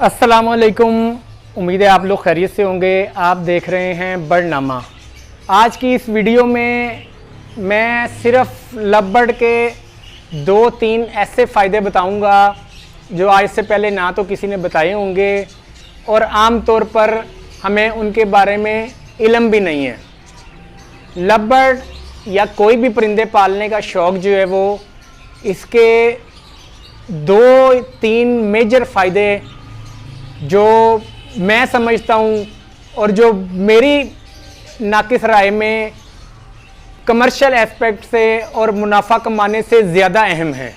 अस्सलामुअलैकुम। उम्मीद है आप लोग खैरियत से होंगे। आप देख रहे हैं बर्डनामा। आज की इस वीडियो में मैं सिर्फ लवबर्ड के 2-3 ऐसे फ़ायदे बताऊंगा जो आज से पहले ना तो किसी ने बताए होंगे और आम तौर पर हमें उनके बारे में इल्म भी नहीं है। लवबर्ड या कोई भी परिंदे पालने का शौक़ जो है वो इसके 2-3 मेजर फ़ायदे जो मैं समझता हूँ और जो मेरी नाकिस राय में कमर्शियल एस्पेक्ट से और मुनाफा कमाने से ज़्यादा अहम है।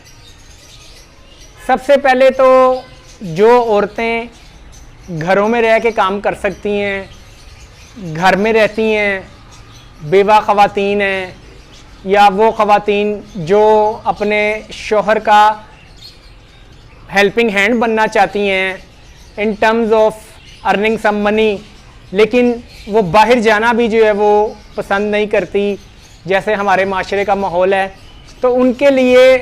सबसे पहले तो जो औरतें घरों में रह के काम कर सकती हैं, घर में रहती हैं, बेवा ख़वातीन हैं या वो ख़वातीन जो अपने शौहर का हेल्पिंग हैंड बनना चाहती हैं in terms of earning some money, लेकिन वो बाहर जाना भी जो है वो पसंद नहीं करती जैसे हमारे माशरे का माहौल है, तो उनके लिए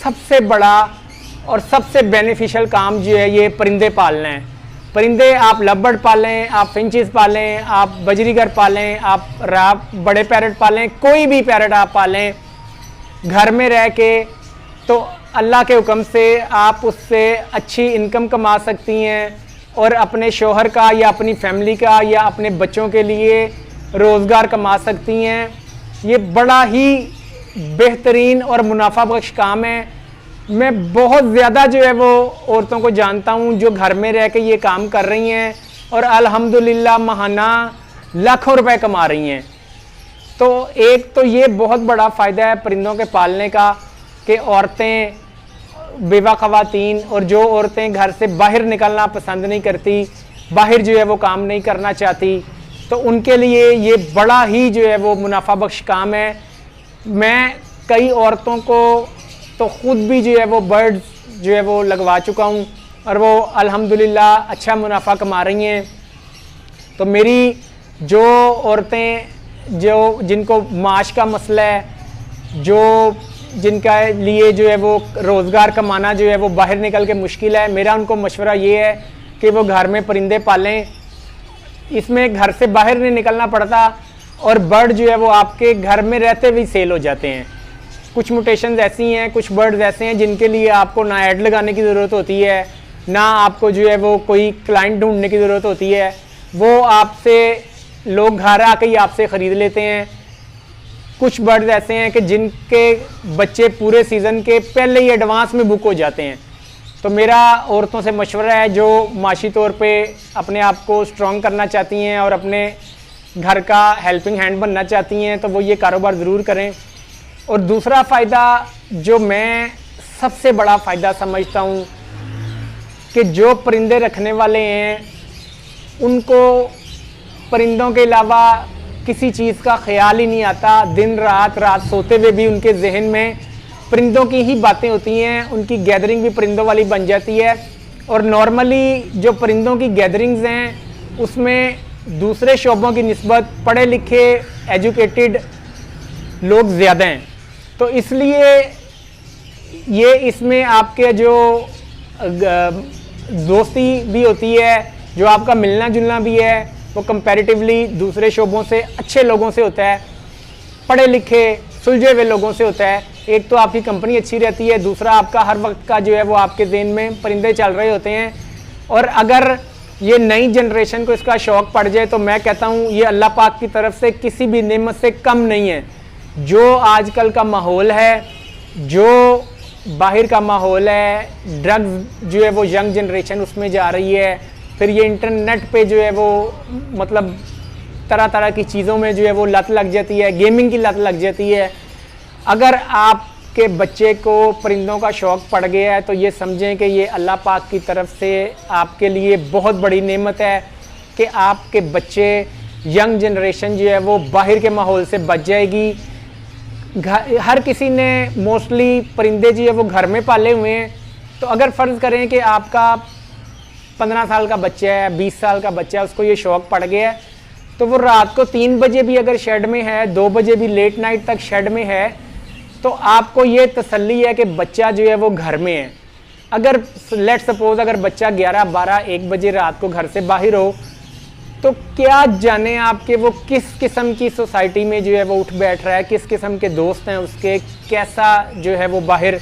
सबसे बड़ा और सबसे बेनिफिशियल काम जो है ये परिंदे पालना है। परिंदे आप लवबर्ड पालें, आप फिंचेस पालें, आप बजरीगर पालें, आप बड़े पैरट पालें, कोई भी पैरट आप पालें घर में रह के, तो अल्लाह के हुक्म से आप उससे अच्छी इनकम कमा सकती हैं और अपने शौहर का या अपनी फैमिली का या अपने बच्चों के लिए रोज़गार कमा सकती हैं। ये बड़ा ही बेहतरीन और मुनाफा बख्श काम है। मैं बहुत ज़्यादा जो है वो औरतों को जानता हूँ जो घर में रह के ये काम कर रही हैं और अल्हम्दुलिल्लाह महाना लाखों रुपए कमा रही हैं। तो एक तो ये बहुत बड़ा फ़ायदा है परिंदों के पालने का कि औरतें, बेवा ख़वातीन और जो औरतें घर से बाहर निकलना पसंद नहीं करती, बाहर जो है वो काम नहीं करना चाहती, तो उनके लिए ये बड़ा ही जो है वो मुनाफा बख्श काम है। मैं कई औरतों को तो ख़ुद भी जो है वो बर्ड्स जो है वो लगवा चुका हूँ और वो अल्हम्दुलिल्लाह अच्छा मुनाफा कमा रही हैं। तो मेरी जो औरतें जो जिनको माश का मसला है, जो जिनका लिए जो है वो रोज़गार कमाना जो है वो बाहर निकल के मुश्किल है, मेरा उनको मशवरा ये है कि वो घर में परिंदे पालें। इसमें घर से बाहर नहीं निकलना पड़ता और बर्ड जो है वो आपके घर में रहते हुए सेल हो जाते हैं। कुछ म्यूटेशंस ऐसी हैं, कुछ बर्ड्स ऐसे हैं जिनके लिए आपको ना ऐड लगाने की ज़रूरत होती है, ना आपको जो है वो कोई क्लाइंट ढूंढने की ज़रूरत होती है। वो आपसे लोग घर आके ही आपसे ख़रीद लेते हैं। कुछ बर्ड्स ऐसे हैं कि जिनके बच्चे पूरे सीज़न के पहले ही एडवांस में बुक हो जाते हैं। तो मेरा औरतों से मशवरा है जो माशी तौर पे अपने आप को स्ट्रॉन्ग करना चाहती हैं और अपने घर का हेल्पिंग हैंड बनना चाहती हैं, तो वो ये कारोबार ज़रूर करें। और दूसरा फ़ायदा जो मैं सबसे बड़ा फ़ायदा समझता हूँ कि जो परिंदे रखने वाले हैं उनको परिंदों के अलावा किसी चीज़ का ख्याल ही नहीं आता। दिन रात सोते हुए भी उनके जहन में परिंदों की ही बातें होती हैं, उनकी गैदरिंग भी परिंदों वाली बन जाती है। और नॉर्मली जो परिंदों की गैदरिंग्स हैं उसमें दूसरे शोबों की निस्बत पढ़े लिखे एजुकेटेड लोग ज़्यादा हैं, तो इसलिए ये इसमें आपके जो दोस्ती भी होती है, जो आपका मिलना जुलना भी है, वो कंपैरेटिवली दूसरे शोबों से अच्छे लोगों से होता है, पढ़े लिखे सुलझे हुए लोगों से होता है। एक तो आपकी कंपनी अच्छी रहती है, दूसरा आपका हर वक्त का जो है वो आपके ज़हन में परिंदे चल रहे होते हैं। और अगर ये नई जनरेशन को इसका शौक़ पड़ जाए तो मैं कहता हूँ ये अल्लाह पाक की तरफ से किसी भी नेमत से कम नहीं है। जो आजकल का माहौल है, जो बाहर का माहौल है, ड्रग्स जो है वो यंग जनरेशन उसमें जा रही है, फिर ये इंटरनेट पे जो है वो मतलब तरह तरह की चीज़ों में जो है वो लत लग जाती है, गेमिंग की लत लग जाती है। अगर आपके बच्चे को परिंदों का शौक़ पड़ गया है तो ये समझें कि ये अल्लाह पाक की तरफ से आपके लिए बहुत बड़ी नेमत है कि आपके बच्चे, यंग जनरेशन जो है वो बाहर के माहौल से बच जाएगी। हर किसी ने मोस्टली परिंदे जो है वो घर में पाले हुए हैं, तो अगर फ़र्ज़ करें कि आपका 15 साल का बच्चा है, 20 साल का बच्चा है, उसको ये शौक़ पड़ गया है, तो वो रात को 3 बजे भी अगर शेड में है, 2 बजे भी लेट नाइट तक शेड में है, तो आपको ये तसल्ली है कि बच्चा जो है वो घर में है। अगर लेट सपोज अगर बच्चा 11, 12, 1 बजे रात को घर से बाहर हो, तो क्या जाने आपके वो किस किस्म की सोसाइटी में जो है वो उठ बैठ रहा है, किस किस्म के दोस्त हैं उसके, कैसा जो है वो बाहर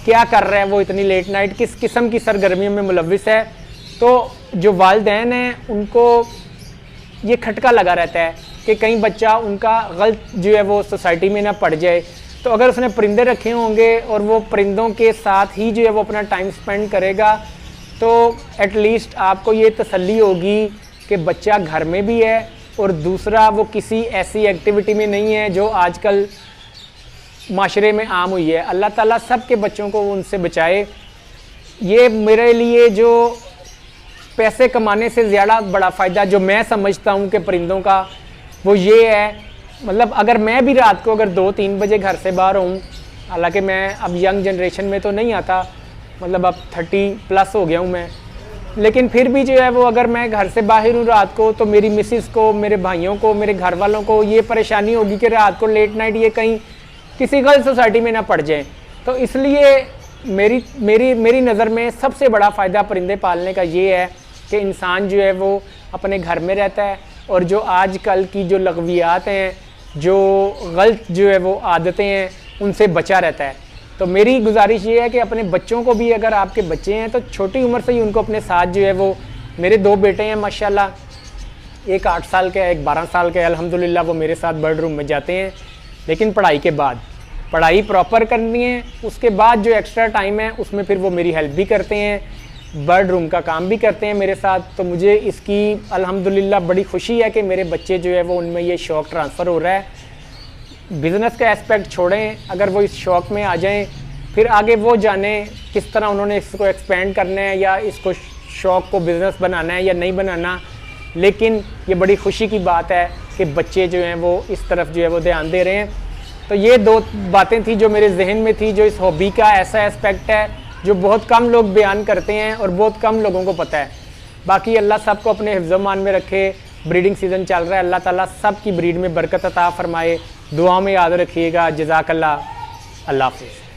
क्या कर रहा है, वो इतनी लेट नाइट किस किस्म की सरगर्मियों में मुलविस है। तो जो वालिदैन हैं उनको ये खटका लगा रहता है कि कहीं बच्चा उनका गलत जो है वो सोसाइटी में ना पड़ जाए। तो अगर उसने परिंदे रखे होंगे और वो परिंदों के साथ ही जो है वो अपना टाइम स्पेंड करेगा, तो एटलीस्ट आपको ये तसल्ली होगी कि बच्चा घर में भी है और दूसरा वो किसी ऐसी एक्टिविटी में नहीं है जो आजकल माशरे में आम हुई है। अल्लाह ताला सब के बच्चों को उनसे बचाए। ये मेरे लिए जो पैसे कमाने से ज़्यादा बड़ा फ़ायदा जो मैं समझता हूँ कि परिंदों का, वो ये है, मतलब अगर मैं भी रात को अगर 2-3 बजे घर से बाहर हूँ, हालांकि मैं अब यंग जनरेशन में तो नहीं आता, मतलब अब 30+ हो गया हूँ मैं, लेकिन फिर भी जो है वो अगर मैं घर से बाहर हूँ रात को, तो मेरी मिसिस को, मेरे भाइयों को, मेरे घर वालों को ये परेशानी होगी कि रात को लेट नाइट ये कहीं किसी गलत सोसाइटी में ना पड़ जाएं। तो इसलिए मेरी नज़र में सबसे बड़ा फ़ायदा परिंदे पालने का ये है कि इंसान जो है वो अपने घर में रहता है और जो आजकल की जो लगवियात हैं, जो गलत जो है वो आदतें हैं, उनसे बचा रहता है। तो मेरी गुजारिश ये है कि अपने बच्चों को भी, अगर आपके बच्चे हैं तो छोटी उम्र से ही उनको अपने साथ जो है वो, मेरे 2 बेटे हैं माशाल्लाह, एक 8 साल का है, एक 12 साल का है, अल्हम्दुलिल्लाह वो मेरे साथ बर्ड रूम में जाते हैं। लेकिन पढ़ाई के बाद पढ़ाई प्रॉपर करनी है, उसके बाद जो एक्स्ट्रा टाइम है उसमें फिर वो मेरी हेल्प भी करते हैं, बर्ड रूम का काम भी करते हैं मेरे साथ। तो मुझे इसकी अल्हम्दुलिल्लाह बड़ी खुशी है कि मेरे बच्चे जो है वो उनमें ये शौक़ ट्रांसफ़र हो रहा है। बिज़नेस का एस्पेक्ट छोड़ें, अगर वो इस शौक़ में आ जाएं, फिर आगे वो जाने किस तरह उन्होंने इसको एक्सपेंड करना है या इसको शौक़ को बिज़नेस बनाना है या नहीं बनाना। लेकिन ये बड़ी खुशी की बात है कि बच्चे जो हैं वो इस तरफ जो है वो ध्यान दे रहे हैं। तो ये 2 बातें थी जो मेरे जहन में थी, जो इस हॉबी का ऐसा एस्पेक्ट है जो बहुत कम लोग बयान करते हैं और बहुत कम लोगों को पता है। बाकी अल्लाह सबको अपने हिफ्ज़-ओ-मान में रखे। ब्रीडिंग सीज़न चल रहा है, अल्लाह ताला सब की ब्रीड में बरकत अता फ़रमाए। दुआ में याद रखिएगा। जज़ाकल्लाह। अल्लाह हाफ़िज़।